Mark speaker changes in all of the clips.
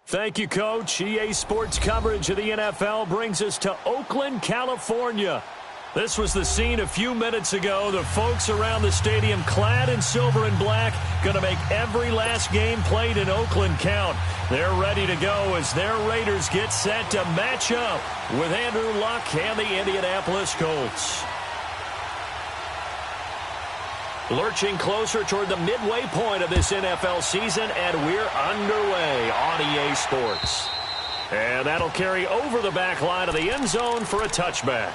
Speaker 1: Thank you, Coach. EA Sports coverage of the NFL brings us to Oakland, California. This was the scene a few minutes ago. The folks around the stadium clad in silver and black going to make every last game played in Oakland count. They're ready to go as their Raiders get set to match up with Andrew Luck and the Indianapolis Colts. Lurching closer toward the midway point of this NFL season, and we're underway on EA Sports. And that'll carry over the back line of the end zone for a touchback.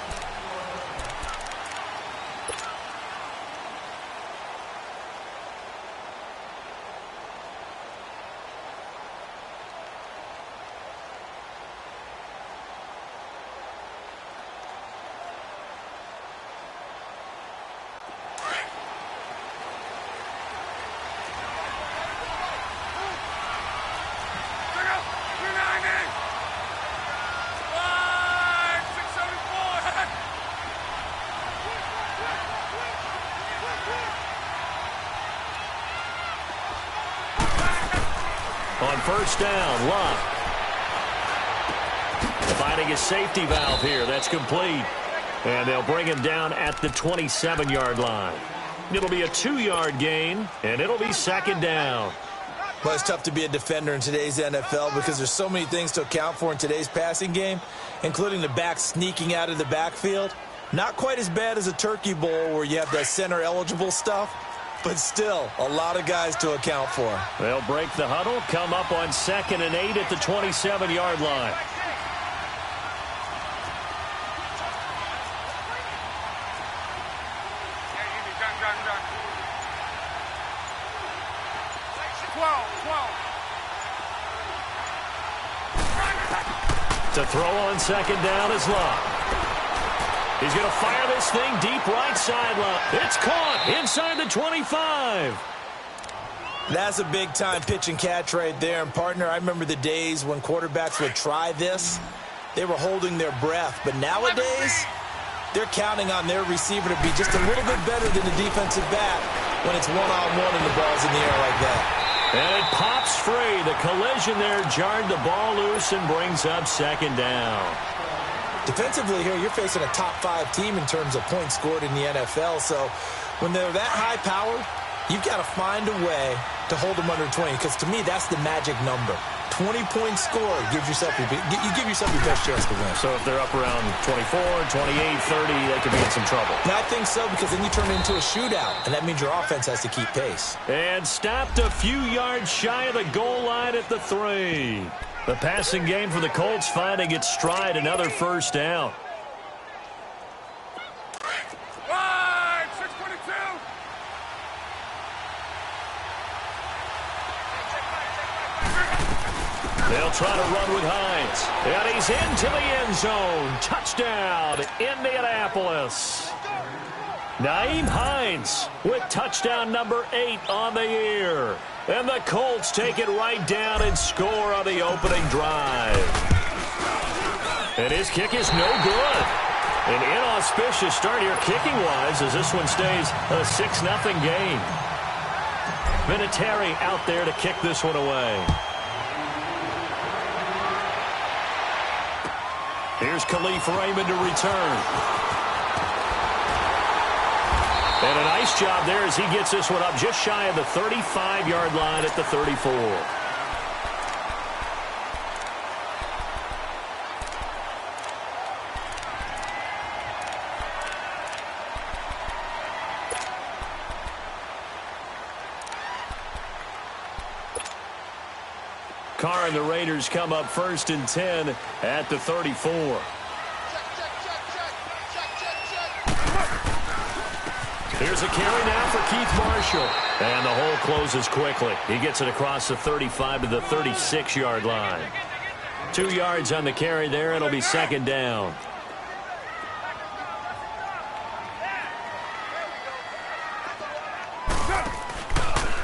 Speaker 1: On first down, Luck. Finding a safety valve here. That's complete. And they'll bring him down at the 27-yard line. It'll be a 2-yard gain, and it'll be second down.
Speaker 2: Well, it's tough to be a defender in today's NFL because there's so many things to account for in today's passing game, including the back sneaking out of the backfield. Not quite as bad as a turkey bowl where you have that center-eligible stuff, but still, a lot of guys to account for.
Speaker 1: They'll break the huddle, come up on 2nd and 8 at the 27-yard line. To throw on second down is Luck. He's going to fire this thing deep right sideline. It's caught inside the 25.
Speaker 2: That's a big-time pitch and catch right there. And, partner, I remember the days when quarterbacks would try this. They were holding their breath. But nowadays, they're counting on their receiver to be just a little bit better than the defensive back when it's one-on-one and the ball's in the air like that.
Speaker 1: And it pops free. The collision there jarred the ball loose and brings up second down.
Speaker 2: Defensively here, you're facing a top-5 team in terms of points scored in the NFL. So when they're that high-powered, you've got to find a way to hold them under 20. Because to me, that's the magic number. 20 points scored gives yourself you give yourself your best chance to win.
Speaker 1: So if they're up around 24, 28, 30, they could be in some trouble.
Speaker 2: And I think so, because then you turn it into a shootout, and that means your offense has to keep pace.
Speaker 1: And stopped a few yards shy of the goal line at the 3. The passing game for the Colts finding its stride, another first down. They'll try to run with Hines. And he's into the end zone. Touchdown, Indianapolis. Nyheim Hines with touchdown number 8 on the year. And the Colts take it right down and score on the opening drive. And his kick is no good. An inauspicious start here kicking-wise as this one stays a 6-0 game. Vinatieri out there to kick this one away. Here's Khalif Raymond to return. And a nice job there as he gets this one up just shy of the 35-yard line at the 34. Carr and the Raiders come up 1st and 10 at the 34. Here's a carry now for Keith Marshall. And the hole closes quickly. He gets it across the 35 to the 36-yard line. 2 yards on the carry there. It'll be second down.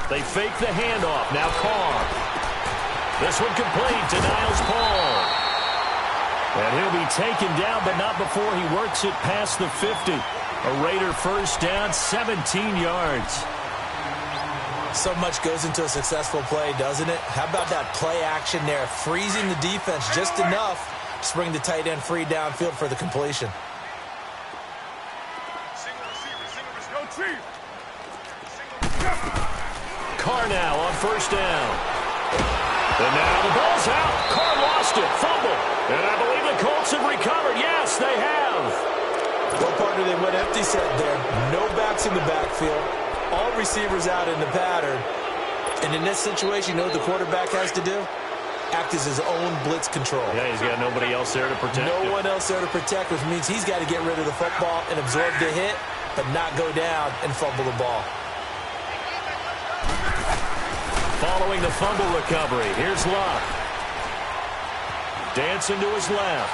Speaker 1: They fake the handoff. Now Carr. This one complete to Niles Paul. And he'll be taken down, but not before he works it past the 50. A Raider first down, 17 yards.
Speaker 2: So much goes into a successful play, doesn't it? How about that play action there, freezing the defense just enough to bring the tight end free downfield for the completion.
Speaker 1: Carr now on first down. And now the ball's out. Carr lost it. Fumble. And I believe the Colts have recovered. Yes, they have.
Speaker 2: Well, partner, they went empty set there. No backs in the backfield. All receivers out in the pattern. And in this situation, you know what the quarterback has to do? Act as his own blitz control.
Speaker 1: Yeah, he's got nobody else there to protect him.
Speaker 2: No one else there to protect, which means he's got to get rid of the football and absorb the hit, but not go down and fumble the ball.
Speaker 1: Following the fumble recovery, here's Luck. Dancing to his left.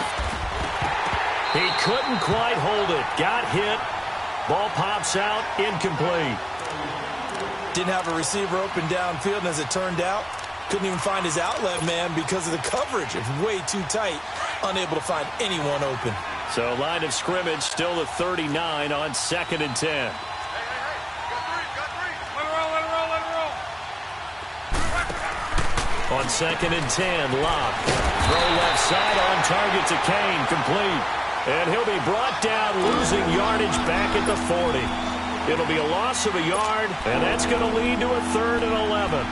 Speaker 1: He couldn't quite hold it. Got hit. Ball pops out, incomplete.
Speaker 2: Didn't have a receiver open downfield, and as it turned out, couldn't even find his outlet man because of the coverage. It's way too tight, unable to find anyone open.
Speaker 1: So line of scrimmage still the 39 on 2nd and 10. On 2nd and 10, Locke. Throw left side on target to Kane, complete. And he'll be brought down, losing yardage back at the 40. It'll be a loss of a yard, and that's going to lead to a 3rd and 11.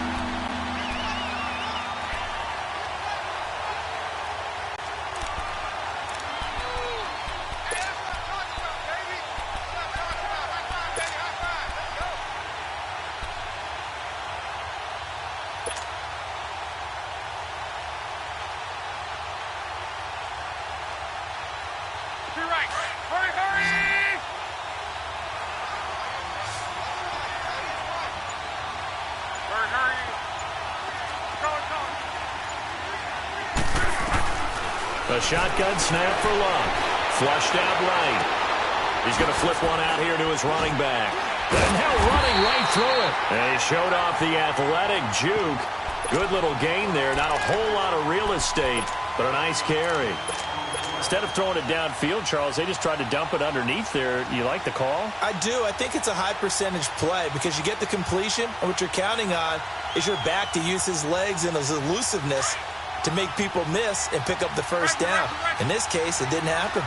Speaker 1: A shotgun snap for Luck. Flushed out right. He's going to flip one out here to his running back. And now running right through it. And he showed off the athletic juke. Good little gain there. Not a whole lot of real estate, but a nice carry. Instead of throwing it downfield, Charles, they just tried to dump it underneath there. You like the call?
Speaker 2: I do. I think it's a high percentage play because you get the completion, and what you're counting on is your back to use his legs and his elusiveness to make people miss and pick up the first down. In this case, it didn't happen.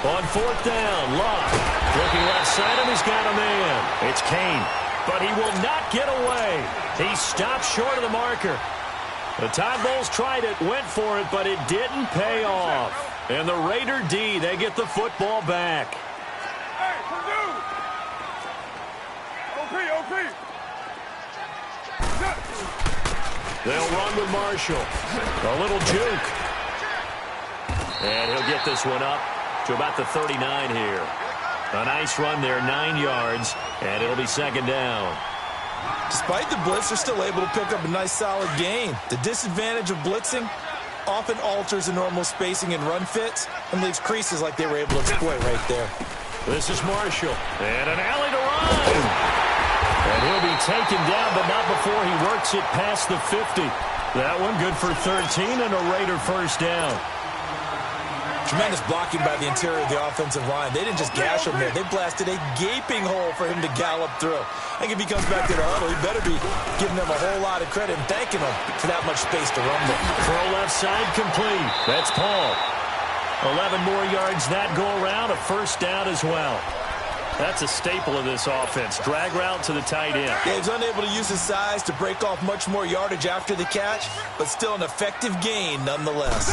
Speaker 1: On 4th down, Locke. Looking left side, and he's got a man. It's Kane, but he will not get away. He stopped short of the marker. The Tide Bulls tried it, went for it, but it didn't pay off. And the Raider D, they get the football back. They'll run with Marshall. A little juke. And he'll get this one up to about the 39 here. A nice run there, 9 yards, and it'll be 2nd down.
Speaker 2: Despite the blitz, they're still able to pick up a nice solid gain. The disadvantage of blitzing often alters the normal spacing and run fits and leaves creases like they were able to exploit right there.
Speaker 1: This is Marshall. And an alley to run. And he'll be taken down, but not before he works it past the 50. That one good for 13 and a Raider first down.
Speaker 2: Tremendous blocking by the interior of the offensive line. They didn't just gash him there. They blasted a gaping hole for him to gallop through. I think if he comes back to the huddle, he better be giving them a whole lot of credit and thanking them for that much space to run with.
Speaker 1: Throw left side complete. That's Paul. 11 more yards that go around, a first down as well. That's a staple of this offense. Drag route to the tight end.
Speaker 2: Yeah, he's unable to use his size to break off much more yardage after the catch, but still an effective gain nonetheless.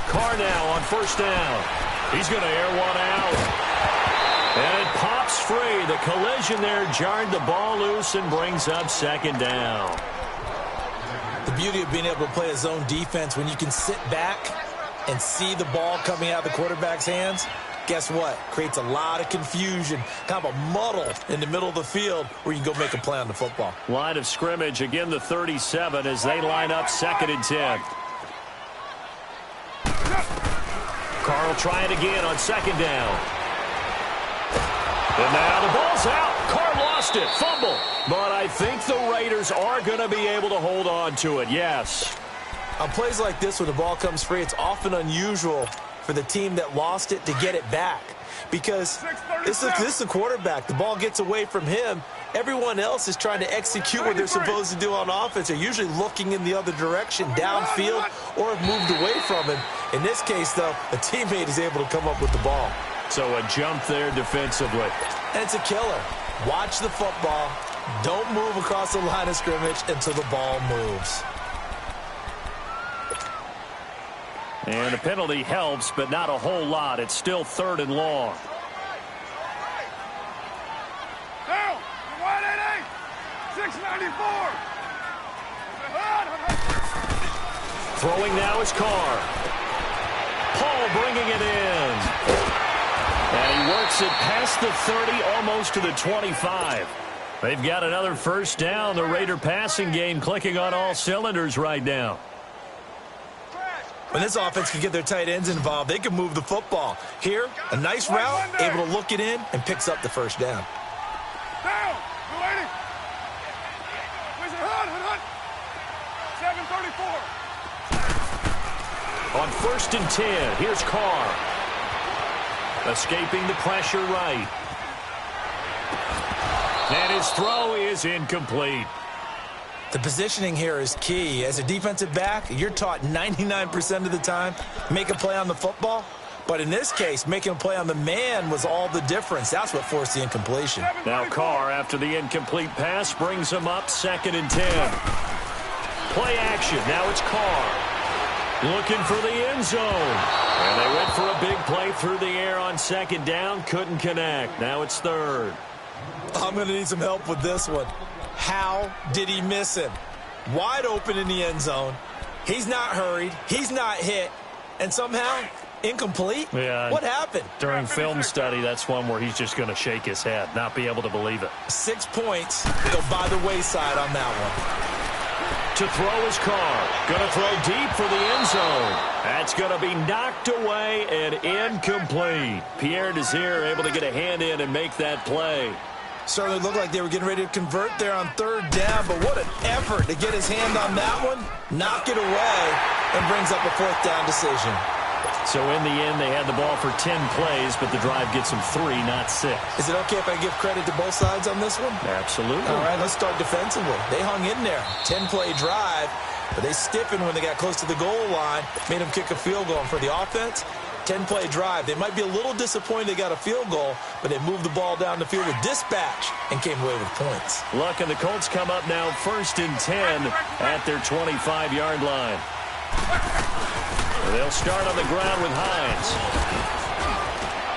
Speaker 1: Carr now on first down. He's going to air one out. And it pops free. The collision there jarred the ball loose and brings up 2nd down.
Speaker 2: The beauty of being able to play a zone defense when you can sit back and see the ball coming out of the quarterback's hands, guess what? Creates a lot of confusion, kind of a muddle in the middle of the field where you can go make a play on the football.
Speaker 1: Line of scrimmage, again the 37 as they line up 2nd and 10. Carr will try it again on 2nd down. And now the ball's out. Carr lost it. Fumble. But I think the Raiders are going to be able to hold on to it. Yes.
Speaker 2: On plays like this, when the ball comes free, it's often unusual for the team that lost it to get it back. Because this is the quarterback. The ball gets away from him. Everyone else is trying to execute what they're supposed to do on offense. They're usually looking in the other direction, downfield, or have moved away from him. In this case, though, a teammate is able to come up with the ball.
Speaker 1: So a jump there defensively.
Speaker 2: And it's a killer. Watch the football. Don't move across the line of scrimmage until the ball moves.
Speaker 1: And a penalty helps, but not a whole lot. It's still 3rd and long.
Speaker 3: Down, 188, 694.
Speaker 1: Throwing now is Carr. Paul bringing it in. And he works it past the 30, almost to the 25. They've got another first down. The Raider passing game clicking on all cylinders right now.
Speaker 2: When this offense can get their tight ends involved, they can move the football. Here, a nice route, able to look it in, and picks up the first down.
Speaker 3: Down, 280. Where's it? Hunt. 734.
Speaker 1: On 1st and 10, here's Carr. Escaping the pressure right. And his throw is incomplete.
Speaker 2: The positioning here is key. As a defensive back, you're taught 99% of the time, make a play on the football. But in this case, making a play on the man was all the difference. That's what forced the incompletion.
Speaker 1: Now Carr, after the incomplete pass, brings him up 2nd and 10. Play action. Now it's Carr. Looking for the end zone. And they went for a big play through the air on 2nd down. Couldn't connect. Now it's 3rd.
Speaker 2: I'm going to need some help with this one. How did he miss him? Wide open in the end zone. He's not hurried. He's not hit. And somehow, incomplete?
Speaker 1: Yeah.
Speaker 2: What happened?
Speaker 1: During film study, that's one where he's just going to shake his head, not be able to believe it.
Speaker 2: 6 points go by the wayside on that one.
Speaker 1: To throw is Carr. Going to throw deep for the end zone. That's going to be knocked away and incomplete. Pierre Desir able to get a hand in and make that play.
Speaker 2: Certainly looked like they were getting ready to convert there on 3rd down, but what an effort to get his hand on that one, knock it away, and brings up a 4th down decision.
Speaker 1: So in the end, they had the ball for 10 plays, but the drive gets them 3, not 6.
Speaker 2: Is it okay if I give credit to both sides on this one?
Speaker 1: Absolutely.
Speaker 2: All right, let's start defensively. They hung in there. 10-play drive, but they stiffened when they got close to the goal line, made them kick a field goal. And for the offense, 10-play drive. They might be a little disappointed they got a field goal, but they moved the ball down the field with dispatch and came away with points.
Speaker 1: Look, and the Colts come up now 1st and 10 at their 25-yard line. They'll start on the ground with Hines.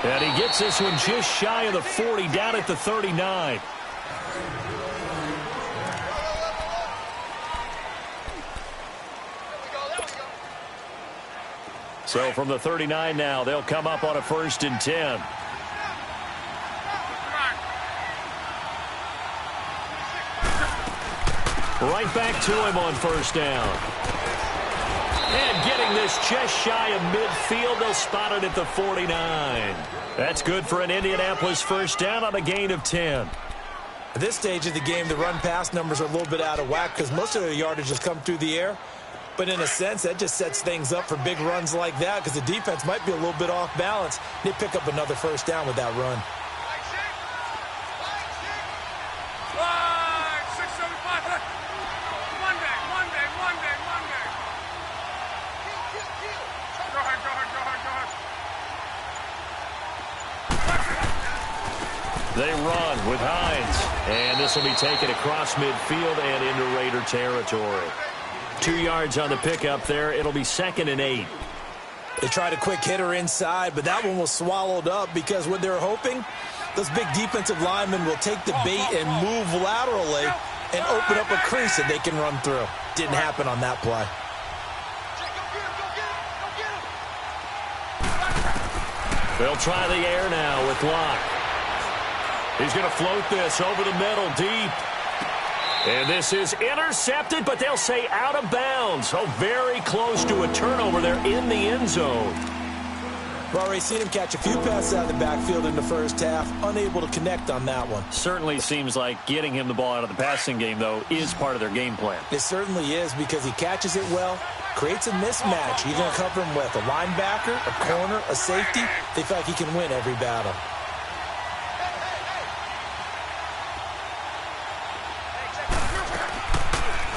Speaker 1: And he gets this one just shy of the 40, down at the 39. So from the 39 now, they'll come up on a 1st and 10. Right back to him on 1st down. And getting this just shy of midfield, they'll spot it at the 49. That's good for an Indianapolis 1st down on a gain of 10.
Speaker 2: At this stage of the game, the run-pass numbers are a little bit out of whack because most of their yardage has come through the air. But in a sense, that just sets things up for big runs like that because the defense might be a little bit off balance. They pick up another 1st down with that run.
Speaker 1: They run with Hines. And this will be taken across midfield and into Raider territory. 2 yards on the pickup there. It'll be 2nd and 8.
Speaker 2: They tried a quick hitter inside, but that one was swallowed up because what they're hoping, those big defensive linemen will take the bait and move laterally and open up a crease that they can run through. Didn't happen on that play.
Speaker 1: They'll try the air now with Locke. He's going to float this over the middle deep. And this is intercepted, but they'll say out of bounds. Oh, very close to a turnover there in the end zone.
Speaker 2: We've already seen him catch a few passes out of the backfield in the first half, unable to connect on that one.
Speaker 1: Certainly seems like getting him the ball out of the passing game, though, is part of their game plan.
Speaker 2: It certainly is because he catches it well, creates a mismatch. You're going to cover him with a linebacker, a corner, a safety. They feel like he can win every battle.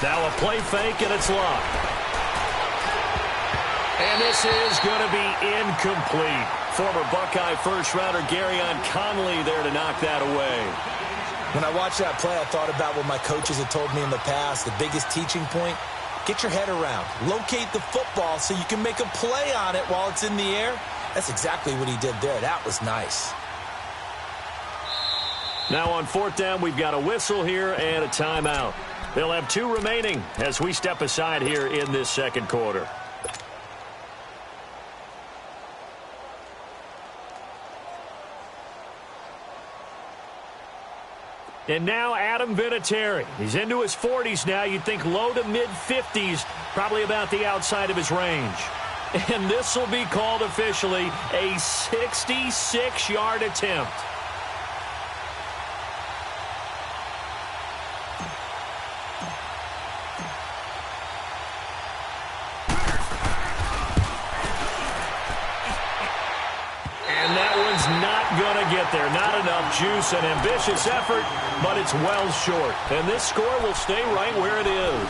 Speaker 1: Now a play fake, and it's locked. And this is going to be incomplete. Former Buckeye first-rounder Garyon Conley there to knock that away.
Speaker 2: When I watched that play, I thought about what my coaches had told me in the past. The biggest teaching point, get your head around. Locate the football so you can make a play on it while it's in the air. That's exactly what he did there. That was nice.
Speaker 1: Now on fourth down, we've got a whistle here and a timeout. They'll have 2 remaining as we step aside here in this second quarter. And now Adam Vinatieri. He's into his 40s now. You'd think low to mid-50s, probably about the outside of his range. And this will be called officially a 66-yard attempt. Going to get there. Not enough juice. An ambitious effort, but it's well short. And this score will stay right where it is.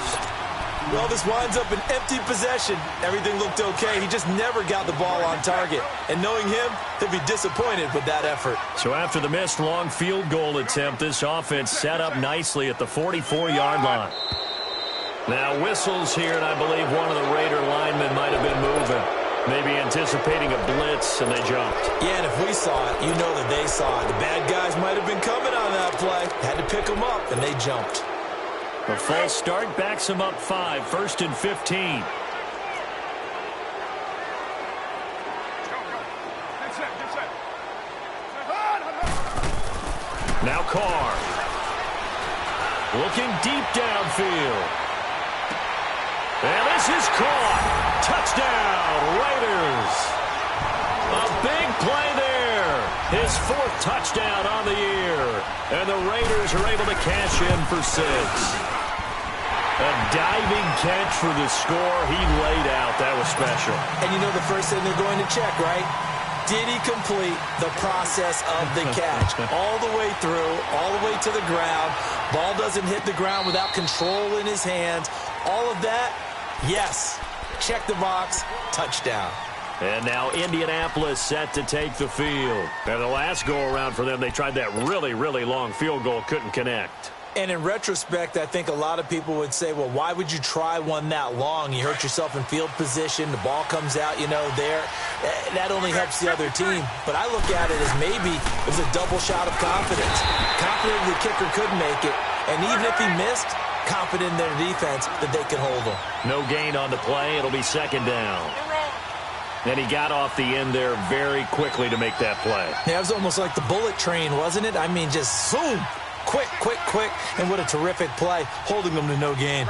Speaker 2: Well, this winds up an empty possession. Everything looked okay. He just never got the ball on target. And knowing him, he'll be disappointed with that effort.
Speaker 1: So after the missed long field goal attempt, this offense set up nicely at the 44-yard line. Now whistles here, and I believe one of the Raider linemen might have been moving. Maybe anticipating a blitz, and they jumped.
Speaker 2: Yeah, and if we saw it, you know that they saw it. The bad guys might have been coming on that play. Had to pick them up, and they jumped.
Speaker 1: A false start backs them up 5, 1st and 15. Now Carr. Looking deep downfield. And this is caught. Touchdown, Raiders. A big play there. His 4th touchdown on the year. And the Raiders are able to cash in for 6. A diving catch for the score. He laid out. That was special.
Speaker 2: And you know the first thing they're going to check, right? Did he complete the process of the catch? All the way through, all the way to the ground. Ball doesn't hit the ground without control in his hands. All of that, yes. Check the box, touchdown.
Speaker 1: And now Indianapolis set to take the field. And the last go-around for them, they tried that really, really long field goal, couldn't connect.
Speaker 2: And in retrospect, I think a lot of people would say, well, why would you try one that long? You hurt yourself in field position, the ball comes out, you know, there. That only helps the other team. But I look at it as maybe it was a double shot of confidence. Confident the kicker could make it, and even if he missed, confident in their defense that they can hold him.
Speaker 1: No gain on the play. It'll be 2nd down. And he got off the end there very quickly to make that play.
Speaker 2: Yeah, it was almost like the bullet train, wasn't it? I mean, just zoom. Quick, quick, quick. And what a terrific play, holding them to no gain.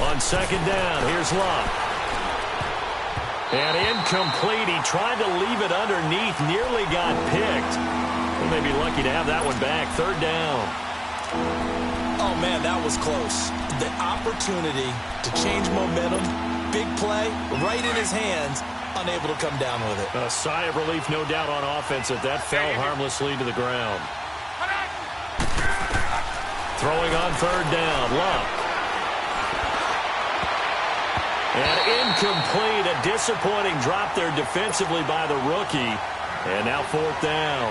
Speaker 1: On 2nd down, here's Love. And incomplete. He tried to leave it underneath. Nearly got picked. They may be lucky to have that one back. 3rd down.
Speaker 2: Oh, man, that was close. The opportunity to change momentum, big play, right in his hands, unable to come down with it.
Speaker 1: A sigh of relief, no doubt, on offense that fell harmlessly to the ground. Throwing on 3rd down. Love. And incomplete. A disappointing drop there defensively by the rookie. And now 4th down.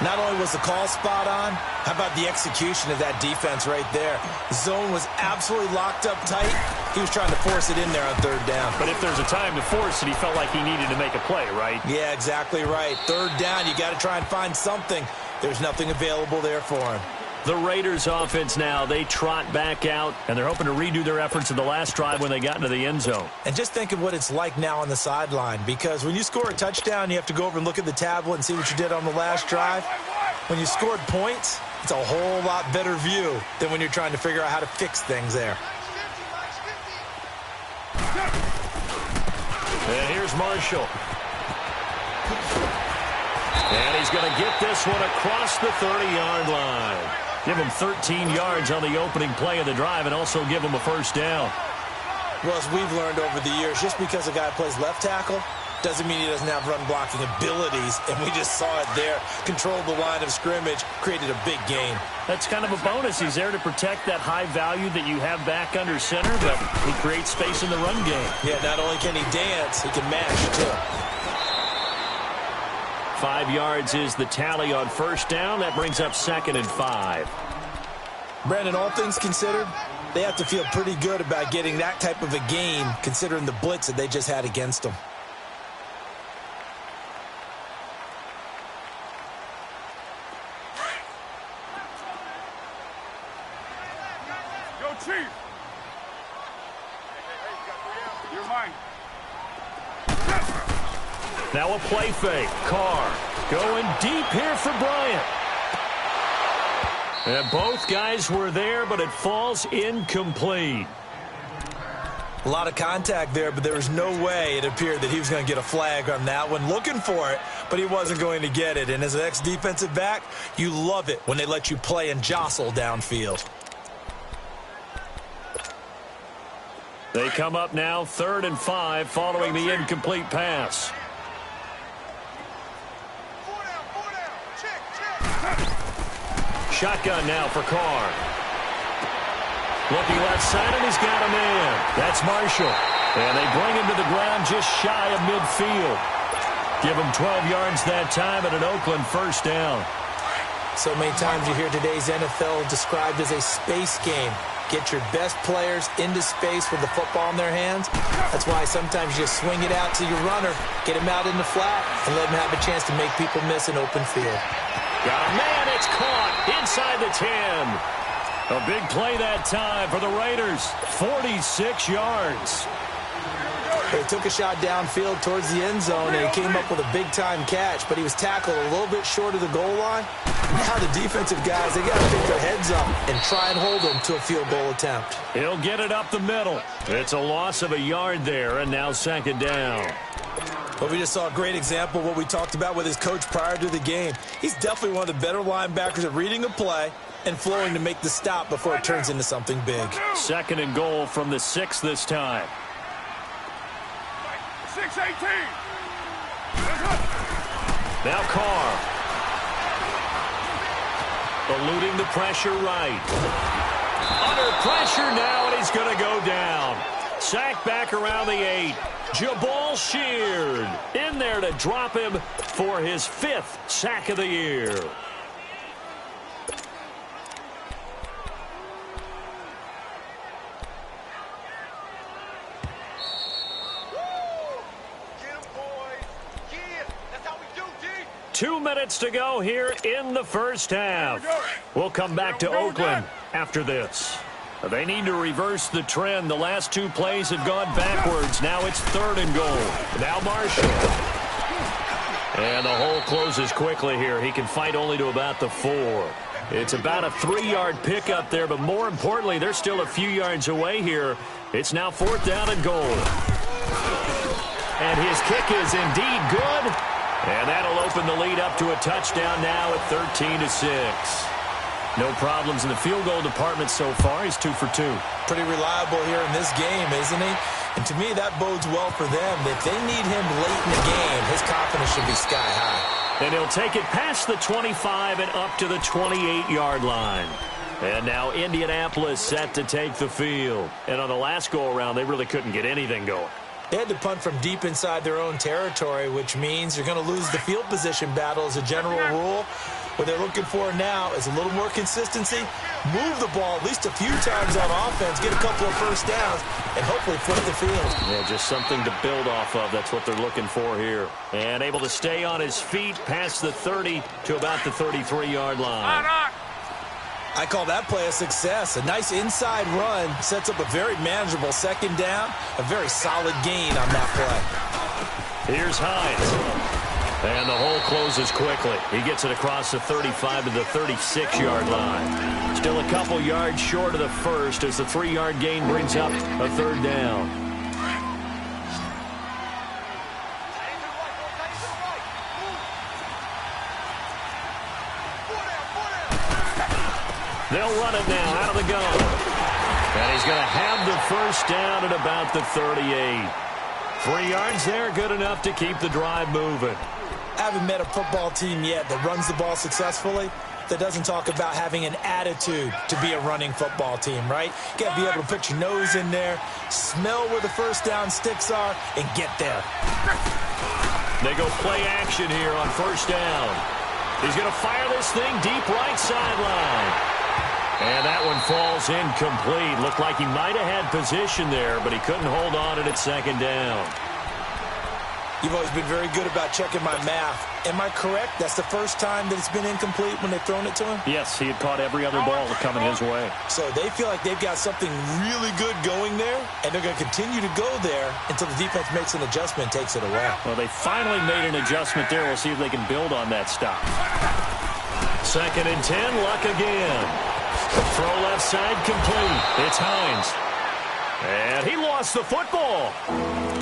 Speaker 2: Not only was the call spot on, how about the execution of that defense right there? The zone was absolutely locked up tight. He was trying to force it in there on 3rd down.
Speaker 1: But if there's a time to force it, he felt like he needed to make a play, right?
Speaker 2: Yeah, exactly right. 3rd down, you got to try and find something. There's nothing available there for him.
Speaker 1: The Raiders offense now, they trot back out, and they're hoping to redo their efforts in the last drive when they got into the end zone.
Speaker 2: And just think of what it's like now on the sideline, because when you score a touchdown, you have to go over and look at the tablet and see what you did on the last drive. When you scored points, it's a whole lot better view than when you're trying to figure out how to fix things there.
Speaker 1: And here's Marshall. And he's going to get this one across the 30-yard line. Give him 13 yards on the opening play of the drive and also give him a first down.
Speaker 2: Well, as we've learned over the years, just because a guy plays left tackle doesn't mean he doesn't have run-blocking abilities, and we just saw it there. Controlled the line of scrimmage, created a big gain.
Speaker 1: That's kind of a bonus. He's there to protect that high value that you have back under center, but he creates space in the run game.
Speaker 2: Yeah, not only can he dance, he can mash, too.
Speaker 1: 5 yards is the tally on first down. That brings up 2nd and 5.
Speaker 2: Brandon, all things considered, they have to feel pretty good about getting that type of a game, considering the blitz that they just had against them.
Speaker 3: Chief. You're mine.
Speaker 1: Now a play fake. Carr going deep here for Bryant. And both guys were there, but it falls incomplete.
Speaker 2: A lot of contact there, but there was no way it appeared that he was going to get a flag on that one. Looking for it, but he wasn't going to get it. And as an ex-defensive back, you love it when they let you play and jostle downfield.
Speaker 1: They come up now 3rd and 5 following the incomplete pass. Shotgun now for Carr. Looking left side, and he's got a man. That's Marshall. And they bring him to the ground just shy of midfield. Give him 12 yards that time and an Oakland first down.
Speaker 2: So many times you hear today's NFL described as a space game. Get your best players into space with the football in their hands. That's why sometimes you just swing it out to your runner, get him out in the flat, and let him have a chance to make people miss an open field.
Speaker 1: Got a man, it's caught inside the 10. A big play that time for the Raiders, 46 yards.
Speaker 2: They took a shot downfield towards the end zone, and he came up with a big-time catch, but he was tackled a little bit short of the goal line. Now the defensive guys, they got to pick their heads up and try and hold them to a field goal attempt.
Speaker 1: He'll get it up the middle. It's a loss of a yard there, and now 2nd down.
Speaker 2: But we just saw a great example of what we talked about with his coach prior to the game. He's definitely one of the better linebackers at reading a play and flowing to make the stop before it turns into something big.
Speaker 1: 2nd and goal from the 6 this time.
Speaker 3: 6-18.
Speaker 1: Now Carr. Eluding the pressure right. Under pressure now, and he's going to go down. Sacked back around the 8. Jabal Sheard in there to drop him for his 5th sack of the year.
Speaker 3: G.
Speaker 1: 2 minutes to go here in the first half. We'll come back to Oakland after this. They need to reverse the trend. The last 2 plays had gone backwards. Now it's 3rd and goal. Now Marshall. And the hole closes quickly here. He can fight only to about the 4. It's about a 3-yard pickup there, but more importantly, they're still a few yards away here. It's now 4th down and goal. And his kick is indeed good. And that'll open the lead up to a touchdown now at 13-6. No problems in the field goal department so far. He's 2 for 2.
Speaker 2: Pretty reliable here in this game, isn't he? And to me, that bodes well for them. If they need him late in the game, his confidence should be sky high.
Speaker 1: And he'll take it past the 25 and up to the 28-yard line. And now Indianapolis set to take the field. And on the last go-around, they really couldn't get anything going.
Speaker 2: They had to punt from deep inside their own territory, which means you're going to lose the field position battle as a general rule. What they're looking for now is a little more consistency, move the ball at least a few times on offense, get a couple of first downs, and hopefully flip the field.
Speaker 1: Yeah, just something to build off of. That's what they're looking for here. And able to stay on his feet past the 30 to about the 33-yard line.
Speaker 2: I call that play a success. A nice inside run sets up a very manageable 2nd down, a very solid gain on that play.
Speaker 1: Here's Hines. And the hole closes quickly. He gets it across the 35 to the 36-yard line. Still a couple yards short of the first as the 3-yard gain brings up a 3rd down. They'll run it now out of the gun. And he's going to have the first down at about the 38. 3 yards there, good enough to keep the drive moving.
Speaker 2: I haven't met a football team yet that runs the ball successfully that doesn't talk about having an attitude to be a running football team, right? You got to be able to put your nose in there, smell where the first down sticks are, and get there.
Speaker 1: They go play action here on first down. He's going to fire this thing deep right sideline. And that one falls incomplete. Looked like he might have had position there, but he couldn't hold on at second down.
Speaker 2: You've always been very good about checking my math. Am I correct? That's the first time that it's been incomplete when they've thrown it to him?
Speaker 1: Yes, he had caught every other ball coming his way.
Speaker 2: So they feel like they've got something really good going there, and they're going to continue to go there until the defense makes an adjustment and takes it away.
Speaker 1: Well, they finally made an adjustment there. We'll see if they can build on that stop. 2nd and 10, Luck again. Throw left side complete. It's Hines. And he lost the football.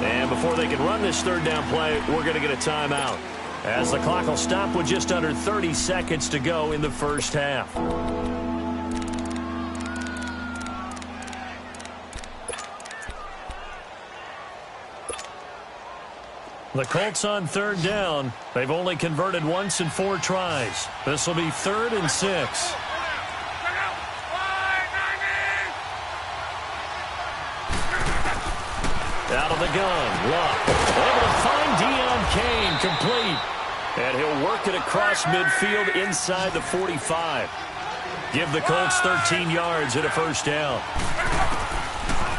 Speaker 1: And before they can run this third down play, we're going to get a timeout, as the clock will stop with just under 30 seconds to go in the first half. The Colts on third down. They've only converted once in 4 tries. This will be 3rd and 6. Out of the gun, Luck. Able to find Deion Kane, complete. And he'll work it across midfield inside the 45. Give the Colts 13 yards at a first down.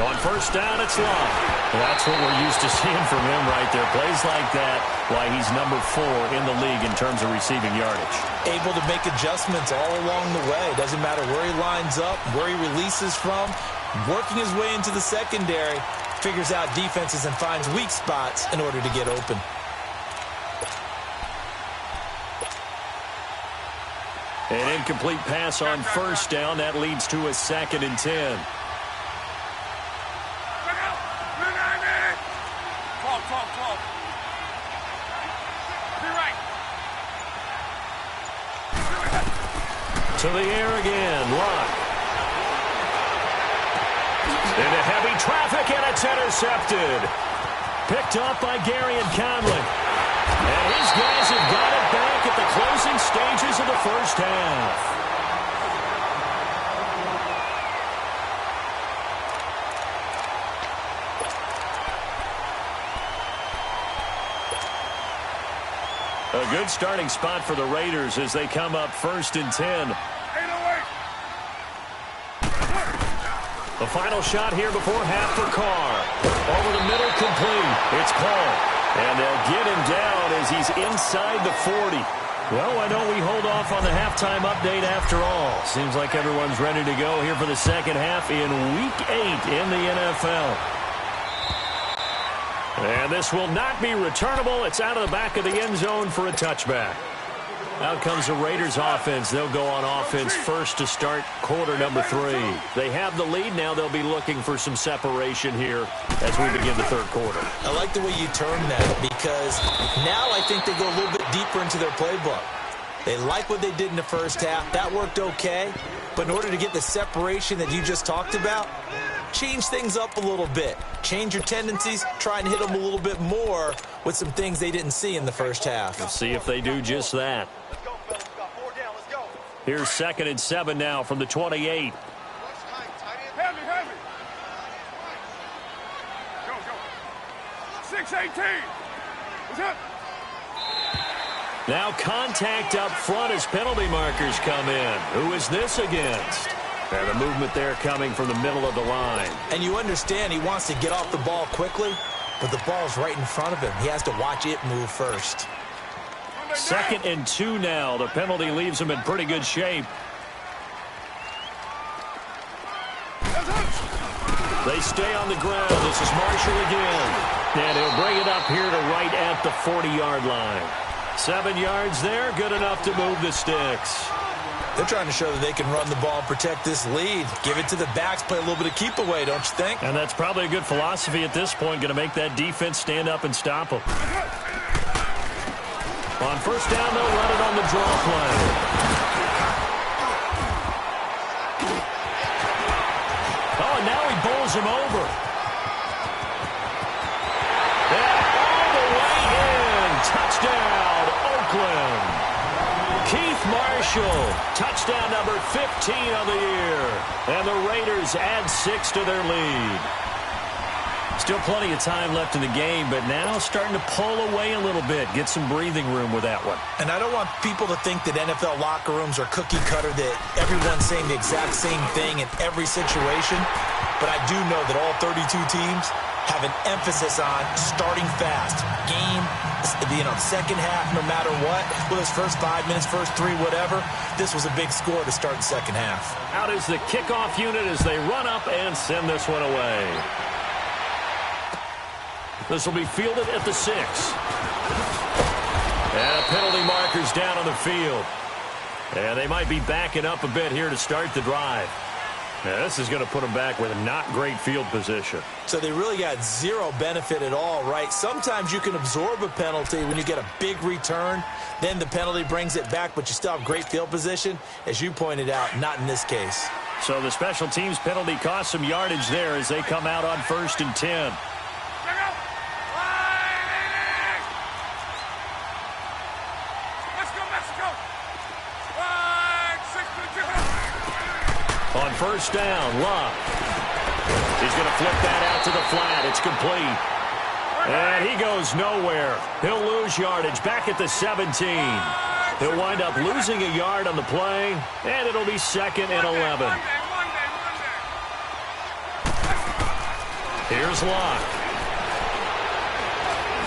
Speaker 1: On first down, it's Luck. That's what we're used to seeing from him right there. Plays like that, why he's number 4 in the league in terms of receiving yardage. Able to make adjustments all along the way. Doesn't matter where he lines up, where he releases from. Working his way into the secondary. Figures out defenses and finds weak spots in order to get open. An incomplete pass on first down. That leads to a 2nd and 10.
Speaker 3: Talk. Be right.
Speaker 1: To the air again, Luck. Into heavy traffic, and it's intercepted. Picked up by Gary and Conley. And his guys have got it back at the closing stages of the first half. A good starting spot for the Raiders as they come up 1st and 10. The final shot here before half for Carr. Over the middle, complete. It's called. And they'll get him down as he's inside the 40. Well, why don't we hold off on the halftime update after all? Seems like everyone's ready to go here for the second half in Week 8 in the NFL. And this will not be returnable. It's out of the back of the end zone for a touchback. Out comes the Raiders offense. They'll go on offense first to start quarter number 3. They have the lead. Now they'll be looking for some separation here as we begin the third quarter.
Speaker 2: I like the way you term that, because now I think they go a little bit deeper into their playbook. They like what they did in the first half. That worked okay. But in order to get the separation that you just talked about, change things up a little bit. Change your tendencies. Try and hit them a little bit more with some things they didn't see in the first half.
Speaker 1: We'll see if they do just that. Here's 2nd and 7 now from the 28.
Speaker 3: Heavy. Go. 6-18. What's up?
Speaker 1: Now contact up front as penalty markers come in. Who is this against? And the movement there coming from the middle of the line.
Speaker 2: And you understand he wants to get off the ball quickly, but the ball's right in front of him. He has to watch it move first.
Speaker 1: 2nd and 2 now. The penalty leaves him in pretty good shape. They stay on the ground. This is Marshall again. And he'll bring it up here to right at the 40-yard line. 7 yards there, good enough to move the sticks.
Speaker 2: They're trying to show that they can run the ball and protect this lead. Give it to the backs, play a little bit of keep away, don't you think?
Speaker 1: And that's probably a good philosophy at this point, going to make that defense stand up and stop them. On first down, they'll run it on the draw play. throws him over. And all the way in. Touchdown, Oakland. Keith Marshall, touchdown number 15 on the year. And the Raiders add 6 to their lead. Still plenty of time left in the game, but now starting to pull away a little bit. Get some breathing room with that one.
Speaker 2: And I don't want people to think that NFL locker rooms are cookie cutter, that everyone's saying the exact same thing in every situation. But I do know that all 32 teams have an emphasis on starting fast. Game, second half, no matter what. Whether it's first 5 minutes, first 3, whatever. This was a big score to start the second half.
Speaker 1: Out is the kickoff unit as they run up and send this one away. This will be fielded at the 6. And a penalty marker's down on the field. And they might be backing up a bit here to start the drive. Now, this is going to put them back with not great field position.
Speaker 2: So they really got zero benefit at all, right? Sometimes you can absorb a penalty when you get a big return. Then the penalty brings it back, but you still have great field position. As you pointed out, not in this case.
Speaker 1: So the special teams penalty cost some yardage there as they come out on 1st and 10. On 1st down, Love. He's going to flip that out to the flat. It's complete. And he goes nowhere. He'll lose yardage back at the 17. He'll wind up losing a yard on the play, and it'll be 2nd and 11. Here's Locke.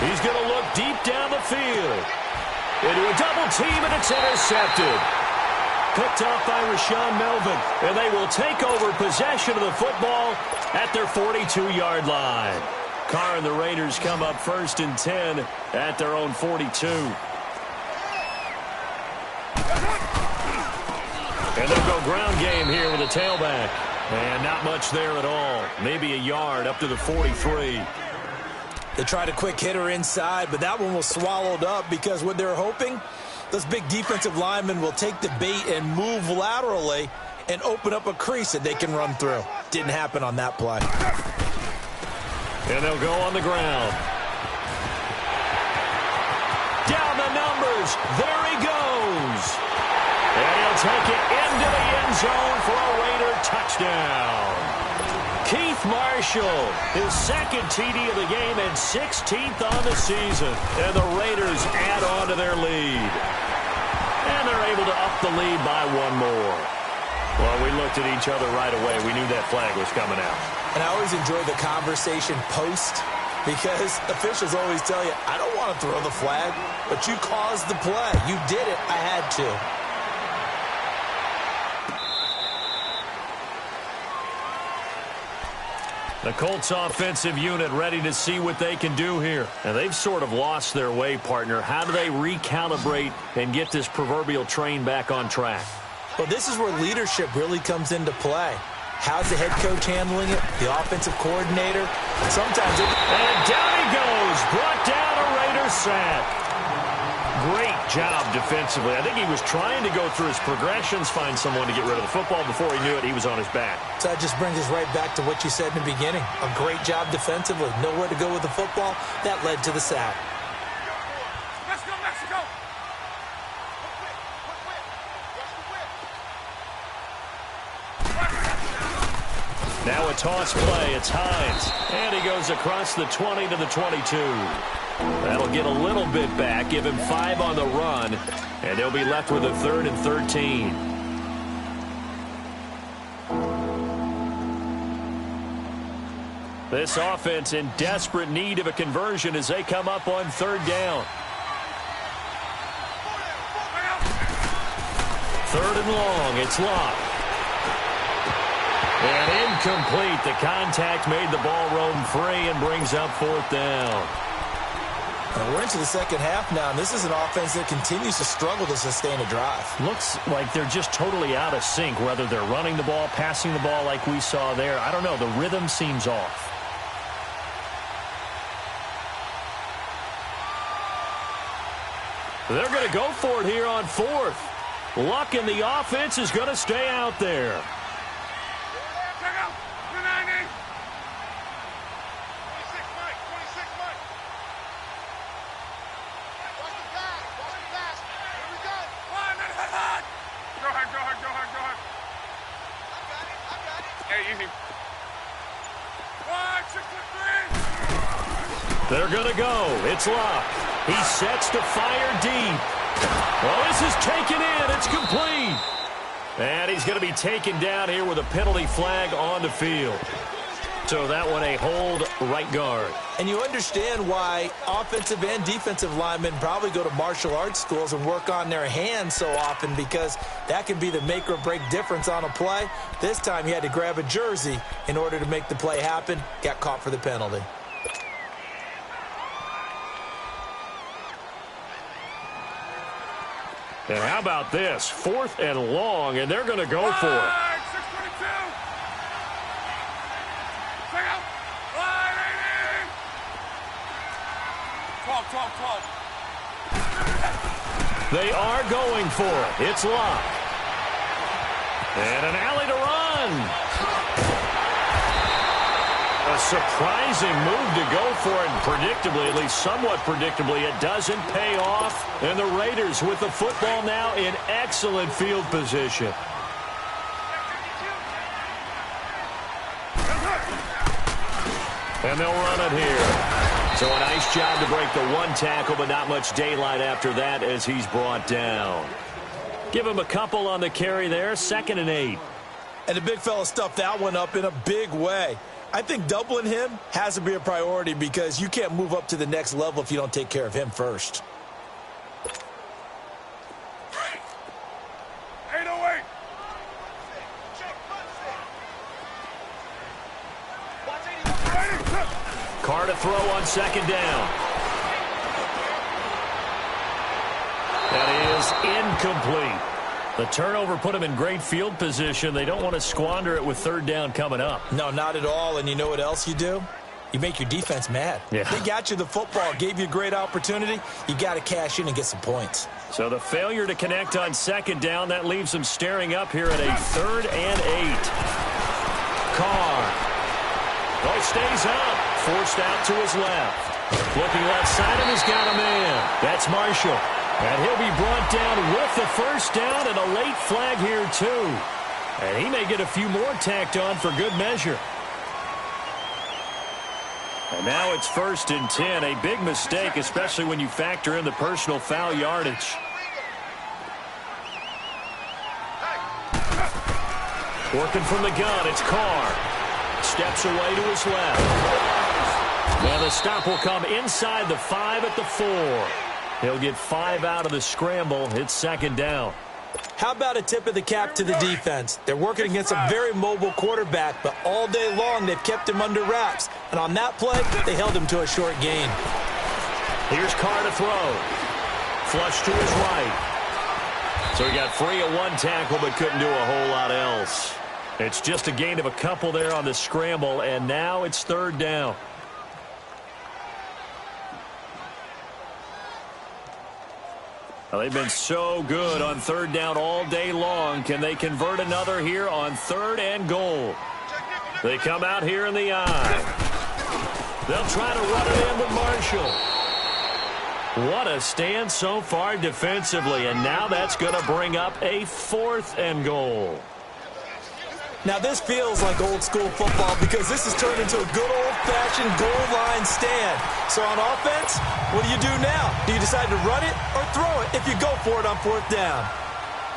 Speaker 1: He's going to look deep down the field. Into a double team, and it's intercepted. Picked off by Rashawn Melvin, and they will take over possession of the football at their 42-yard line. Carr and the Raiders come up 1st and 10 at their own 42. And they'll go ground game here with a tailback. And not much there at all. Maybe a yard up to the 43.
Speaker 2: They tried a quick hitter inside, but that one was swallowed up because what they're hoping, those big defensive linemen will take the bait and move laterally and open up a crease that they can run through. Didn't happen on that play.
Speaker 1: And they'll go on the ground. Down the numbers. There he goes. And he'll take it into the end zone for a Raider touchdown. Keith Marshall, his 2nd TD of the game and 16th on the season. And the Raiders add on to their lead. And they're able to up the lead by 1 more. Well, we looked at each other right away. We knew that flag was coming out.
Speaker 2: And I always enjoy the conversation post because officials always tell you, I don't want to throw the flag, but you caused the play. You did it. I had to.
Speaker 1: The Colts offensive unit ready to see what they can do here. And they've sort of lost their way, partner. How do they recalibrate and get this proverbial train back on track?
Speaker 2: Well, this is where leadership really comes into play. How's the head coach handling it? The offensive coordinator? Sometimes it...
Speaker 1: And down he goes. Brought down a Raider sack. Great job defensively. I think he was trying to go through his progressions, find someone to get rid of the football. Before he knew it, he was on his back.
Speaker 2: So that just brings us right back to what you said in the beginning. A great job defensively. Nowhere to go with the football. That led to the sack.
Speaker 3: Let's go, Mexico!
Speaker 1: Now a toss play. It's Hines. And he goes across the 20 to the 22. That'll get a little bit back, give him 5 on the run, and they'll be left with a 3rd and 13. This offense in desperate need of a conversion as they come up on 3rd down. 3rd and long, it's Locke. And incomplete. The contact made the ball roam free and brings up 4th down.
Speaker 2: We're into the second half now, and this is an offense that continues to struggle to sustain a drive.
Speaker 1: Looks like they're just totally out of sync, whether they're running the ball, passing the ball like we saw there. I don't know. The rhythm seems off. They're going to go for it here on 4th. Luck in the offense is going to stay out there.
Speaker 3: Hey, easy. 1, 6, 3.
Speaker 1: They're going to go. It's locked. He sets to fire deep. Well, this is taken in. It's complete. And he's going to be taken down here with a penalty flag on the field. So that one a hold right guard.
Speaker 2: And you understand why offensive and defensive linemen probably go to martial arts schools and work on their hands so often, because that can be the make or break difference on a play. This time he had to grab a jersey in order to make the play happen. Got caught for the penalty.
Speaker 1: And how about this? 4th and long, and they're going to go for it.
Speaker 3: 622. Take out. 180. 12.
Speaker 1: They are going for it. It's locked. And an alley to run. A surprising move to go for it. Predictably, at least somewhat predictably, it doesn't pay off. And the Raiders with the football now in excellent field position. And they'll run it here. So a nice job to break the one tackle, but not much daylight after that as he's brought down. Give him a couple on the carry there. 2nd and 8.
Speaker 2: And the big fella stuffed that one up in a big way. I think doubling him has to be a priority, because you can't move up to the next level if you don't take care of him first.
Speaker 3: 808.
Speaker 1: Carr to throw on 2nd down. That is incomplete. The turnover put them in great field position. They don't want to squander it with 3rd down coming up.
Speaker 2: No, not at all. And you know what else you do? You make your defense mad.
Speaker 1: Yeah.
Speaker 2: They got you the football, gave you a great opportunity. You got to cash in and get some points.
Speaker 1: So the failure to connect on 2nd down, that leaves them staring up here at a 3rd and 8. Carr. Oh, stays up. Forced out to his left. Looking left side, and he's got a man. That's Marshall. And he'll be brought down with the 1st down, and a late flag here, too. And he may get a few more tacked on for good measure. And now it's 1st and 10. A big mistake, especially when you factor in the personal foul yardage. Working from the gun, it's Carr. Steps away to his left. And the stop will come inside the 5 at the 4. He'll get 5 out of the scramble. It's 2nd down.
Speaker 2: How about a tip of the cap to the defense? They're working against a very mobile quarterback, but all day long they've kept him under wraps. And on that play, they held him to a short gain.
Speaker 1: Here's Carr to throw. Flush to his right. So he got free of one tackle, but couldn't do a whole lot else. It's just a gain of a couple there on the scramble, and now it's 3rd down. Well, they've been so good on 3rd down all day long. Can they convert another here on 3rd and goal? They come out here in the eye. They'll try to run it in with Marshall. What a stand so far defensively, and now that's going to bring up a 4th and goal.
Speaker 2: Now, this feels like old-school football, because this has turned into a good old-fashioned goal line stand. So on offense, what do you do now? Do you decide to run it or throw it if you go for it on 4th down?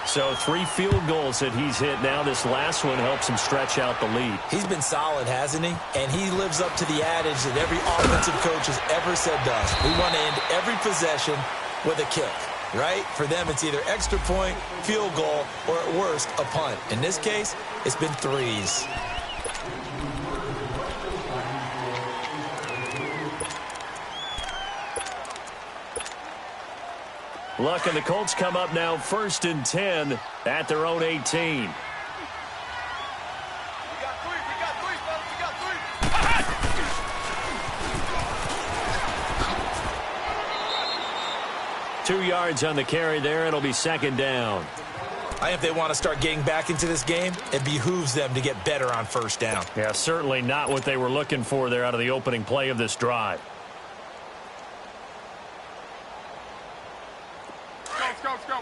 Speaker 1: So 3 field goals that he's hit now. This last one helps him stretch out the lead.
Speaker 2: He's been solid, hasn't he? And he lives up to the adage that every offensive coach has ever said to us. We want to end every possession with a kick. Right? For them, it's either extra point, field goal, or at worst, a punt. In this case, it's been 3s.
Speaker 1: Luck and the Colts come up now 1st and 10 at their own 18. Two yards on the carry there. It'll be 2nd down.
Speaker 2: I think if they want to start getting back into this game, it behooves them to get better on 1st down.
Speaker 1: Yeah, certainly not what they were looking for there out of the opening play of this drive.
Speaker 3: Let's go, let's go.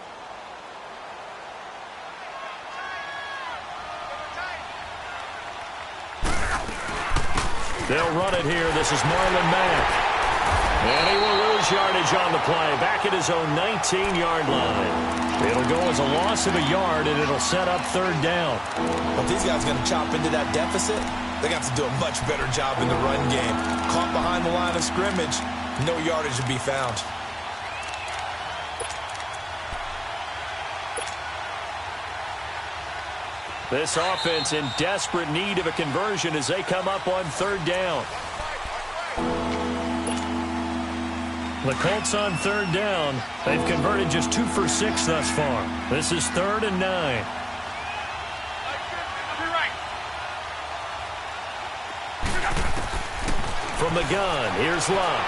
Speaker 1: They'll run it here. This is Marlon Mack. And he will lose yardage on the play. Back at his own 19-yard line. It'll go as a loss of a yard, and it'll set up third down.
Speaker 2: Well, if these guys are going to chop into that deficit, they got to do a much better job in the run game. Caught behind the line of scrimmage, no yardage to be found.
Speaker 1: This offense in desperate need of a conversion as they come up on third down. The Colts on third down. They've converted just 2 for 6 thus far. This is 3rd and 9. From the gun, here's Luck.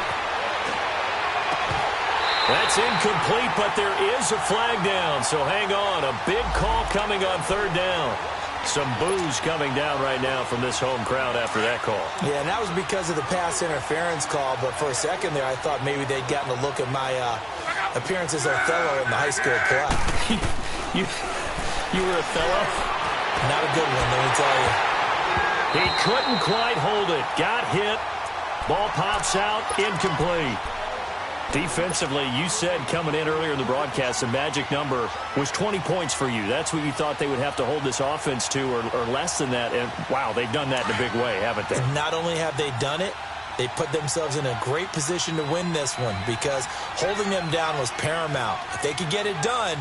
Speaker 1: That's incomplete, but there is a flag down, so hang on. A big call coming on third down. Some boos coming down right now from this home crowd after that call.
Speaker 2: Yeah, and that was because of the pass interference call, but for a second there I thought maybe they'd gotten a look at my appearance as Othello in the high school play.
Speaker 1: you were Othello?
Speaker 2: Not a good one, let me tell you.
Speaker 1: He couldn't quite hold it. Got hit. Ball pops out, incomplete. Defensively, you said coming in earlier in the broadcast, the magic number was 20 points for you. That's what you thought they would have to hold this offense to, or less than that. And, wow, they've done that in a big way, haven't they?
Speaker 2: And not only have they done it, they put themselves in a great position to win this one because holding them down was paramount. If they could get it done,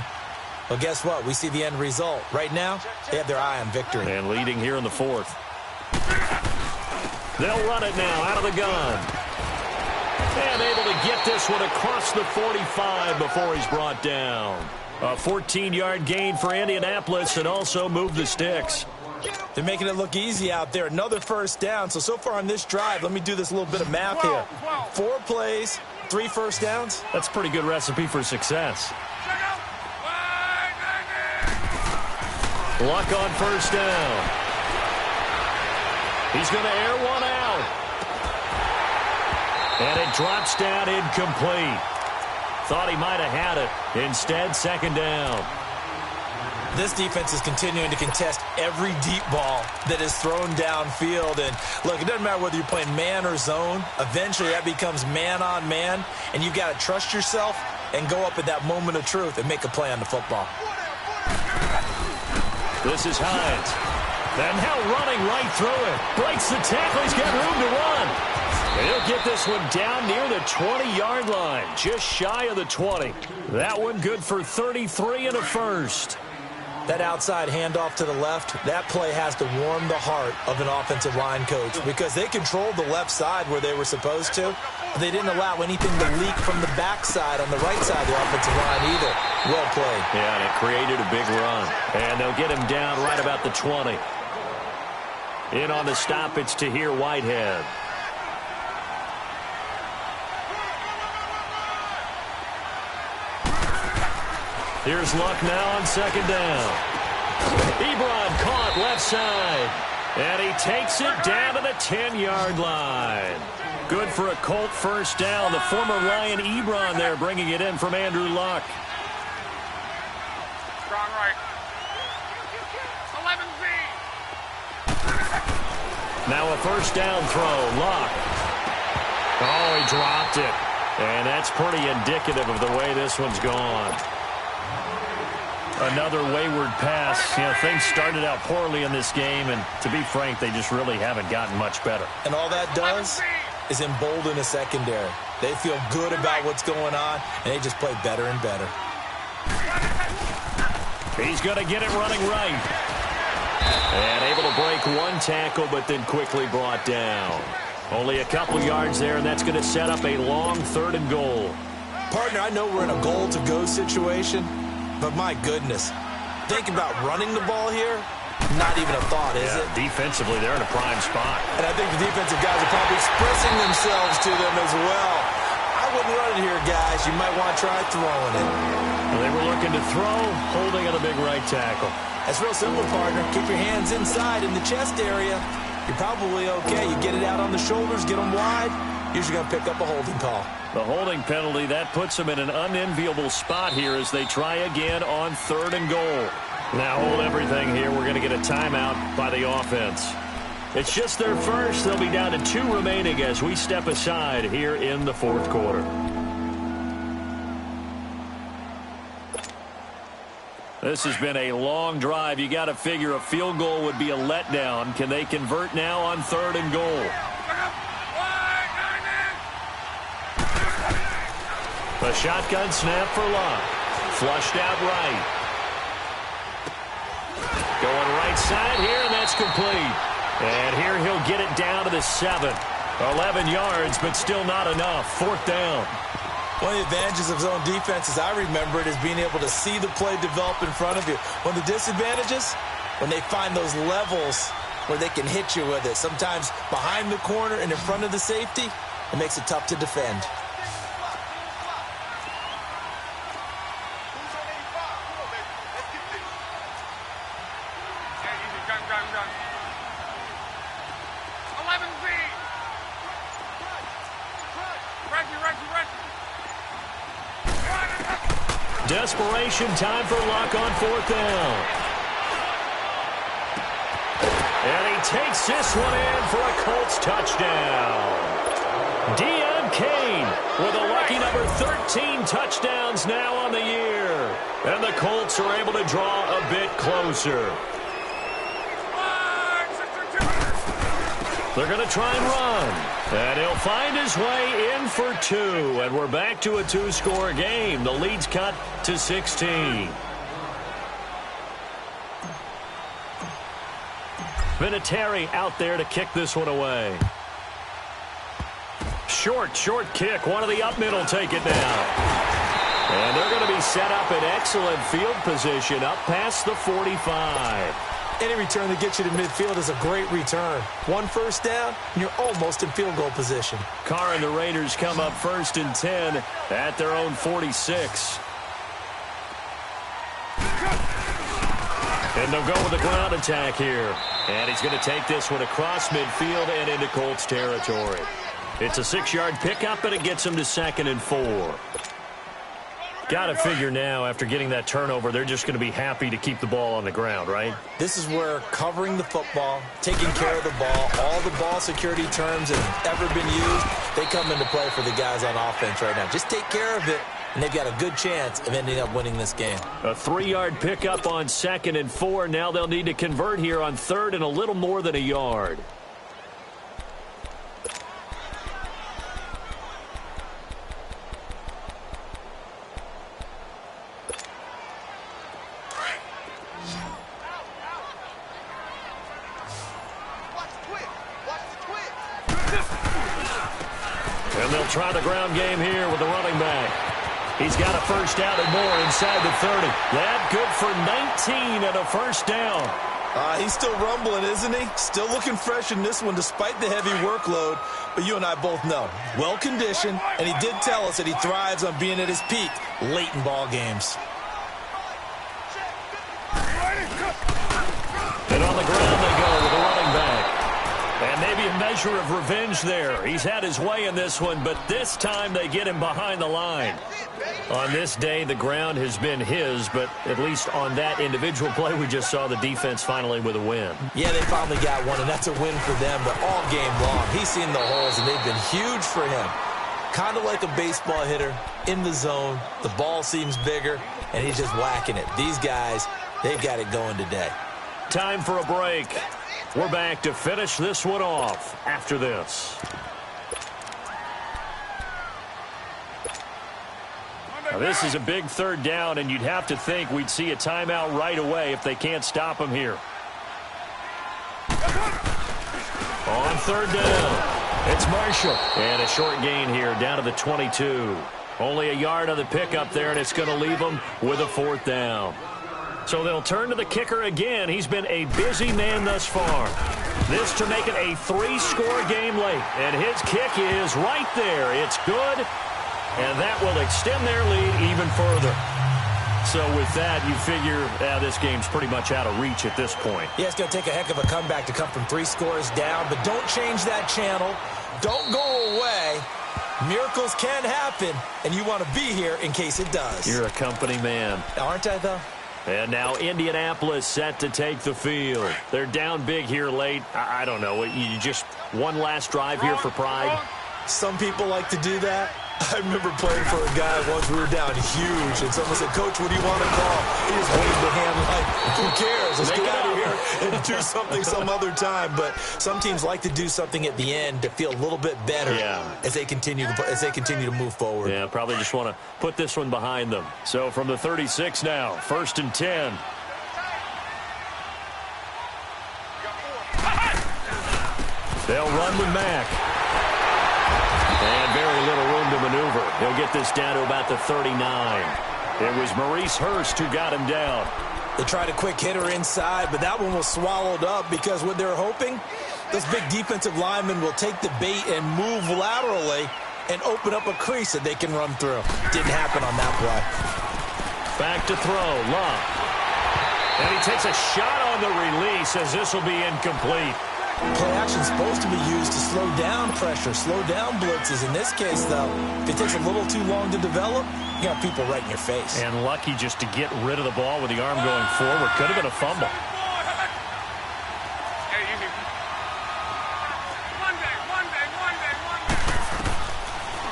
Speaker 2: well, guess what? We see the end result. Right now, they have their eye on victory.
Speaker 1: And leading here in the 4th. They'll run it now out of the gun. And able to get this one across the 45 before he's brought down. A 14-yard gain for Indianapolis and also move the sticks.
Speaker 2: They're making it look easy out there. Another first down. So far on this drive, let me do this little bit of math here. 4 plays, 3 first downs.
Speaker 1: That's a pretty good recipe for success. Luck on first down. He's going to air one out. And it drops down incomplete. Thought he might have had it. Instead, second down.
Speaker 2: This defense is continuing to contest every deep ball that is thrown downfield. And, look, it doesn't matter whether you're playing man or zone. Eventually, that becomes man-on-man. And you've got to trust yourself and go up at that moment of truth and make a play on the football.
Speaker 1: This is Hines. And now running right through it. Breaks the tackle. He's got room to run. He'll get this one down near the 20-yard line. Just shy of the 20. That one good for 33 and a first.
Speaker 2: That outside handoff to the left, that play has to warm the heart of an offensive line coach because they controlled the left side where they were supposed to. But they didn't allow anything to leak from the backside on the right side of the offensive line either. Well played.
Speaker 1: Yeah, and it created a big run. And they'll get him down right about the 20. In on the stop, it's Tahir Whitehead. Here's Luck now on second down. Ebron caught left side. And he takes it down to the 10-yard line. Good for a Colt first down. The former Lion Ebron there bringing it in from Andrew Luck.
Speaker 3: Strong right. 11Z.
Speaker 1: Now a first down throw. Luck. Oh, he dropped it. And that's pretty indicative of the way this one's gone. Another wayward pass. You know, things started out poorly in this game, and to be frank, they just really haven't gotten much better.
Speaker 2: And all that does is embolden a secondary. They feel good about what's going on, and they just play better and better.
Speaker 1: He's going to get it running right. And able to break one tackle, but then quickly brought down. Only a couple yards there, and that's going to set up a long 3rd and goal.
Speaker 2: Partner, I know we're in a goal-to-go situation, but my goodness, think about running the ball here, not even a thought, is it?
Speaker 1: Defensively, they're in a prime spot.
Speaker 2: And I think the defensive guys are probably expressing themselves to them as well. I wouldn't run it here, guys. You might want to try throwing it.
Speaker 1: Well, they were looking to throw, holding on a big right tackle.
Speaker 2: That's real simple, partner. Keep your hands inside in the chest area. You're probably okay. You get it out on the shoulders, get them wide. Usually going to pick up a holding call.
Speaker 1: The holding penalty, that puts them in an unenviable spot here as they try again on 3rd and goal. Now hold everything here. We're going to get a timeout by the offense. It's just their first. They'll be down to 2 remaining as we step aside here in the fourth quarter. This has been a long drive. You got to figure a field goal would be a letdown. Can they convert now on 3rd and goal? A shotgun snap for Locke. Flushed out right. Going right side here, and that's complete. And here he'll get it down to the 7. 11 yards, but still not enough. 4th down.
Speaker 2: One of the advantages of zone defense, as I remember it, is being able to see the play develop in front of you. One of the disadvantages, when they find those levels where they can hit you with it. Sometimes behind the corner and in front of the safety, it makes it tough to defend.
Speaker 1: Desperation time for Locke on 4th down. And he takes this one in for a Colts touchdown. Deion Kane with a lucky number 13 touchdowns now on the year. And the Colts are able to draw a bit closer. They're going to try and run. And he'll find his way in for 2. And we're back to a 2-score game. The lead's cut to 16. Vinatieri out there to kick this one away. Short kick. One of the up middle take it down. And they're going to be set up in excellent field position up past the 45.
Speaker 2: Any return that gets you to midfield is a great return. 1 first down, and you're almost in field goal position.
Speaker 1: Carr and the Raiders come up 1st and 10 at their own 46. And they'll go with the ground attack here. And he's going to take this one across midfield and into Colts territory. It's a 6-yard pickup, and it gets him to 2nd and 4. Got to figure now, after getting that turnover, they're just going to be happy to keep the ball on the ground, right?
Speaker 2: This is where covering the football, taking care of the ball, all the ball security terms that have ever been used, they come into play for the guys on offense right now. Just take care of it, and they've got a good chance of ending up winning this game.
Speaker 1: A 3-yard pickup on 2nd and 4. Now they'll need to convert here on 3rd and a little more than a yard. And they'll try the ground game here with the running back. He's got a first down and more inside the 30. That good for 19 and a first down.
Speaker 2: He's still rumbling, isn't he? Still looking fresh in this one despite the heavy workload. But you and I both know, well-conditioned, and he did tell us that he thrives on being at his peak late in ball games.
Speaker 1: And on the ground they go with the running back. And maybe a measure of revenge there. He's had his way in this one, but this time they get him behind the line. On this day, the ground has been his, but at least on that individual play, we just saw the defense finally with a win.
Speaker 2: Yeah, they finally got one, and that's a win for them, but all game long, he's seen the holes, and they've been huge for him. Kind of like a baseball hitter in the zone. The ball seems bigger, and he's just whacking it. These guys, they've got it going today.
Speaker 1: Time for a break. We're back to finish this one off after this. Now, this is a big 3rd down, and you'd have to think we'd see a timeout right away if they can't stop him here. On 3rd down, it's Marshall. And a short gain here down to the 22. Only a yard on the pickup there, and it's going to leave them with a 4th down. So they'll turn to the kicker again. He's been a busy man thus far. This to make it a 3-score game late. And his kick is right there. It's good. And that will extend their lead even further. So with that, you figure this game's pretty much out of reach at this point.
Speaker 2: Yeah, it's going to take a heck of a comeback to come from 3 scores down. But don't change that channel. Don't go away. Miracles can happen, and you want to be here in case it does.
Speaker 1: You're a company man.
Speaker 2: Aren't I, though?
Speaker 1: And now Indianapolis set to take the field. They're down big here late. I don't know. You just one last drive here for pride?
Speaker 2: Some people like to do that. I remember playing for a guy once we were down huge, and someone said, "Coach, what do you want to call?" He just waved the hand like, who cares? Let's get out of here and do something some other time. But some teams like to do something at the end to feel a little bit better as they continue to move forward.
Speaker 1: Yeah, probably just want to put this one behind them. So from the 36 now, 1st and 10. They'll run with Mack. And very little room to maneuver. He'll get this down to about the 39. It was Maurice Hurst who got him down.
Speaker 2: They tried a quick hitter inside, but that one was swallowed up because what they're hoping, those big defensive linemen will take the bait and move laterally and open up a crease that they can run through. Didn't happen on that play.
Speaker 1: Back to throw, Love. And he takes a shot on the release as this will be incomplete.
Speaker 2: Play action is supposed to be used to slow down pressure, slow down blitzes. In this case, though, if it takes a little too long to develop, you got people right in your face.
Speaker 1: And lucky just to get rid of the ball with the arm going forward. Could have been a fumble.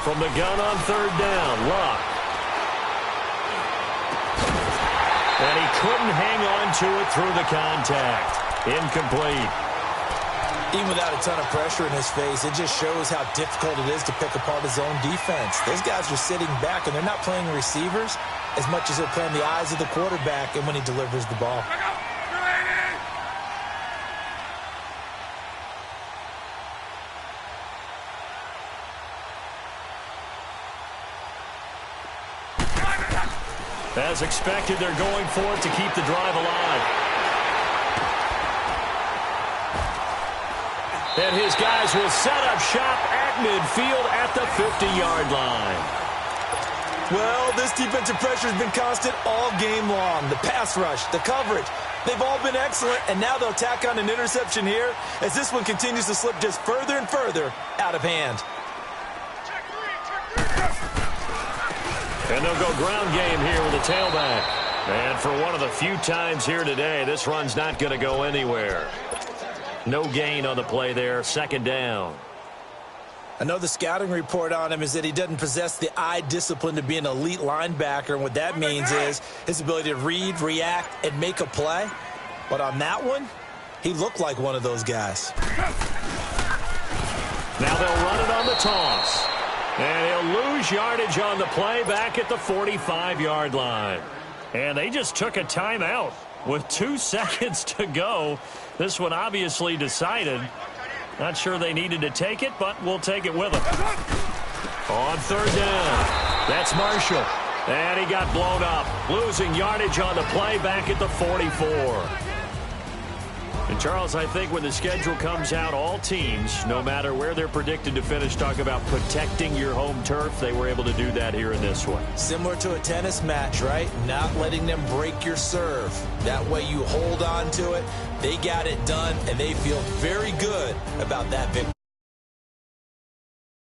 Speaker 1: From the gun on 3rd down, Luck. And he couldn't hang on to it through the contact. Incomplete.
Speaker 2: Even without a ton of pressure in his face, it just shows how difficult it is to pick apart his own defense. Those guys are sitting back, and they're not playing receivers as much as they're playing the eyes of the quarterback and when he delivers the ball.
Speaker 1: As expected, they're going for it to keep the drive alive. And his guys will set up shop at midfield at the 50-yard line.
Speaker 2: Well, this defensive pressure has been constant all game long. The pass rush, the coverage, they've all been excellent, and now they'll tack on an interception here as this one continues to slip just further and further out of hand.
Speaker 1: And they'll go ground game here with the tailback. And for one of the few times here today, this run's not going to go anywhere. No gain on the play there, 2nd down.
Speaker 2: I know the scouting report on him is that he doesn't possess the eye discipline to be an elite linebacker, and what that means is his ability to read, react, and make a play. But on that one, he looked like one of those guys.
Speaker 1: Now they'll run it on the toss. And he'll lose yardage on the play back at the 45-yard line. And they just took a timeout with 2 seconds to go. This one obviously decided. Not sure they needed to take it, but we'll take it with them. On 3rd down, that's Marshall. And he got blown up, losing yardage on the play back at the 44. And, Charles, I think when the schedule comes out, all teams, no matter where they're predicted to finish, talk about protecting your home turf. They were able to do that here in this one.
Speaker 2: Similar to a tennis match, right? Not letting them break your serve. That way you hold on to it. They got it done, and they feel very good about that victory.